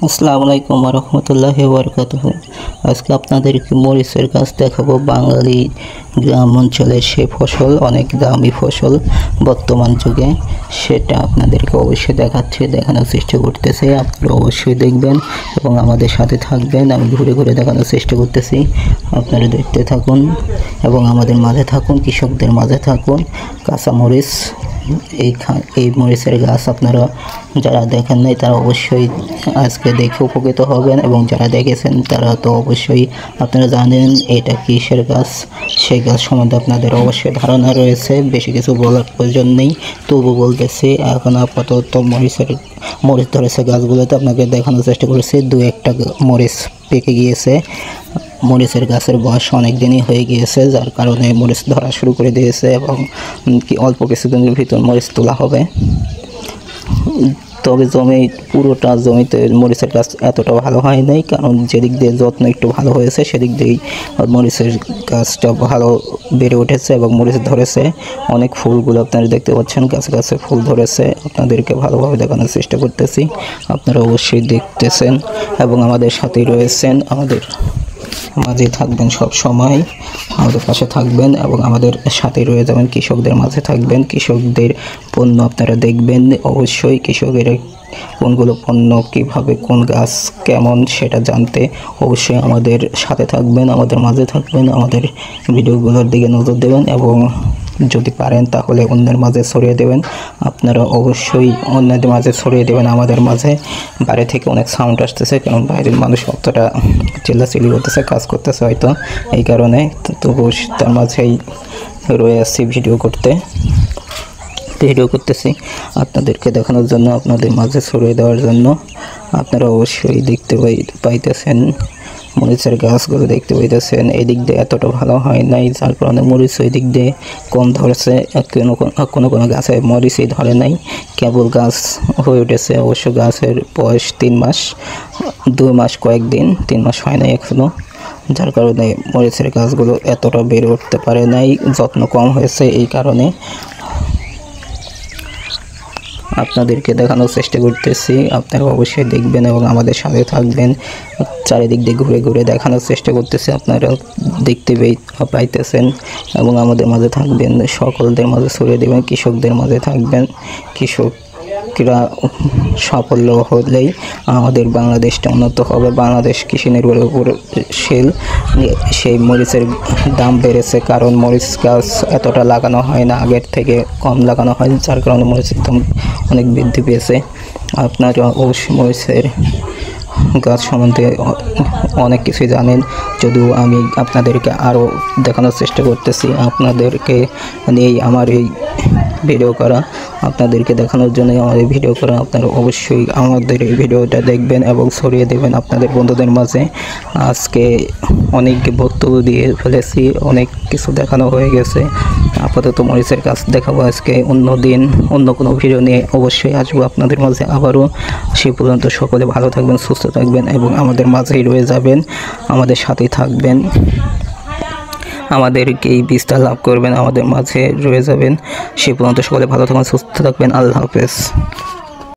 আসসালামু আলাইকুম ওয়া রাহমাতুল্লাহি ওয়া বারাকাতুহু। আজকে আপনাদেরকে মরিচের গাছ দেখাবো। বাঙালি গ্রাম অঞ্চলের সে ফসল, অনেক দামি ফসল বর্তমান যুগে, সেটা আপনাদেরকে অবশ্যই দেখানোর চেষ্টা করতেছি। আপনারা অবশ্যই দেখবেন এবং আমাদের সাথে থাকবেন। আমি ঘুরে ঘুরে দেখানোর চেষ্টা করতেছি, আপনারা দেখতে থাকুন এবং আমাদের মাঝে থাকুন, কৃষকদের মাঝে থাকুন। কাঁচা মরিচ, এই মরিচের গাছ আপনারা যারা দেখেন নাই তারা অবশ্যই আজকে দেখে উপকৃত হবেন, এবং যারা দেখেছেন তারা তো অবশ্যই আপনারা জানেন এটা কিসের গাছ। সেই গাছ সম্বন্ধে আপনাদের অবশ্যই ধারণা রয়েছে, বেশি কিছু বলার প্রয়োজন নেই, তবু বলতেছি। এখন আপাতত মরিচ ধরেছে গাছগুলোতে, আপনাকে দেখানোর চেষ্টা করেছি। দু একটা মরিচ পেকে গিয়েছে। মরিচের গাছের বয়স অনেক দিনই হয়ে গিয়েছে, যার কারণে মরিচ ধরা শুরু করে দিয়েছে এবং অল্প কিছুদিনের ভিতর মরিচ তোলা হবে। তবে পুরোটা জমিতে মরিচের গাছ এতটা ভালো হয় নাই, কারণ যেদিক দিয়ে যত্ন একটু ভালো হয়েছে সেদিক দিয়েই মরিচের গাছটা ভালো বেড়ে উঠেছে এবং মরিচ ধরেছে। অনেক ফুলগুলো আপনারা দেখতে পাচ্ছেন, গাছে গাছে ফুল ধরেছে। আপনাদেরকে ভালোভাবে দেখানোর চেষ্টা করতেছি, আপনারা অবশ্যই দেখতেছেন এবং আমাদের সাথেই রয়েছেন। আমাদের মাঝে থাকবেন, সব সময় আমাদের পাশে থাকবেন এবং আমাদের সাথে রয়ে যাবেন। কৃষকদের মাঝে থাকবেন, কৃষকদের পণ্য আপনারা দেখবেন। অবশ্যই কৃষকের কোনগুলো পণ্য, কীভাবে, কোন গাছ কেমন সেটা জানতে অবশ্যই আমাদের সাথে থাকবেন, আমাদের মাঝে থাকবেন, আমাদের ভিডিওগুলোর দিকে নজর দেবেন এবং যদি পারেন তাহলে অন্যের মাঝে ছড়িয়ে দেবেন। আপনারা অবশ্যই অন্যদের মাঝে ছড়িয়ে দেবেন। আমাদের মাঝে বাইরে থেকে অনেক সাউন্ড আসতেছে, কারণ বাইরের মানুষ অতটা চিল্লাচিল্লি করতেছে, কাজ করতেছে হয়তো, এই কারণে। তবু তার মাঝেই রয়ে আসছি ভিডিও করতেছি আপনাদেরকে দেখানোর জন্য, আপনাদের মাঝে ছড়িয়ে দেওয়ার জন্য। আপনারা অবশ্যই দেখতে পাইতেছেন মরিচের গাছগুলো দেখতে পাইতেছেন। এদিক দিয়ে এতটা ভালো হয় নাই, যার কারণে মরিচ ওই দিক দিয়ে কম ধরেছে। কোনো গাছে মরিচই ধরে নাই, কেবল গাছ হয়ে উঠেছে। অবশ্য গাছের বয়স 3 মাস, 2 মাস কয়েকদিন, 3 মাস হয় নাই এখনও, যার কারণে মরিচের গাছগুলো এতটা বেড়ে উঠতে পারে নাই, যত্ন কম হয়েছে। এই কারণে আপনাদেরকে দেখানোর চেষ্টা করতেছি, আপনারা অবশ্যই দেখবেন এবং আমাদের সাথে থাকবেন। চারিদিক দিয়ে ঘুরে ঘুরে দেখানোর চেষ্টা করতেছি, আপনারা দেখতে পাইতেছেন এবং আমাদের মাঝে থাকবেন। সকলদের মাঝে ছড়িয়ে দেবেন, কৃষকদের মাঝে থাকবেন। কৃষকরা সাফল্য হলেই আমাদের বাংলাদেশটা উন্নত হবে। বাংলাদেশ কৃষি নির্ভরের উপর সেই মরিচের দাম বেড়েছে, কারণ মরিচ গাছ এতটা লাগানো হয় না, আগের থেকে কম লাগানো হয়, যার কারণে মরিচের দাম অনেক বৃদ্ধি পেয়েছে। আপনারা অবশ্যই মরিচের গাছ সম্বন্ধে অনেক কিছুই জানেন, যদিও আমি আপনাদেরকে আরও দেখানোর চেষ্টা করতেছি। আপনাদেরকে নিয়েই আমার এই ভিডিও করা, আপনাদেরকে দেখানোর জন্যই আমার এই ভিডিও করা। আপনারা অবশ্যই আমাদের এই ভিডিওটা দেখবেন এবং ছড়িয়ে দেবেন আপনাদের বন্ধুদের মাঝে। আজকে অনেক বক্তব্য দিয়ে ফেলেছি, অনেক কিছু দেখানো হয়ে গেছে। আপাতত মরিচের গাছ দেখাবো আজকে, অন্য দিন অন্য কোনো ভিডিও নিয়ে অবশ্যই আসবো আপনাদের মাঝে আবারও। সেই পর্যন্ত সকলে ভালো থাকবেন, সুস্থ থাকবেন এবং আমাদের মাঝেই রয়ে যাবেন, আমাদের সাথেই থাকবেন, আমাদেরকেই বিস্তার লাভ করবেন, আমাদের মাঝে রয়ে যাবেন। সেই পর্যন্ত সকলে ভালো থাকবেন, সুস্থ থাকবেন। আল্লাহ হাফেজ।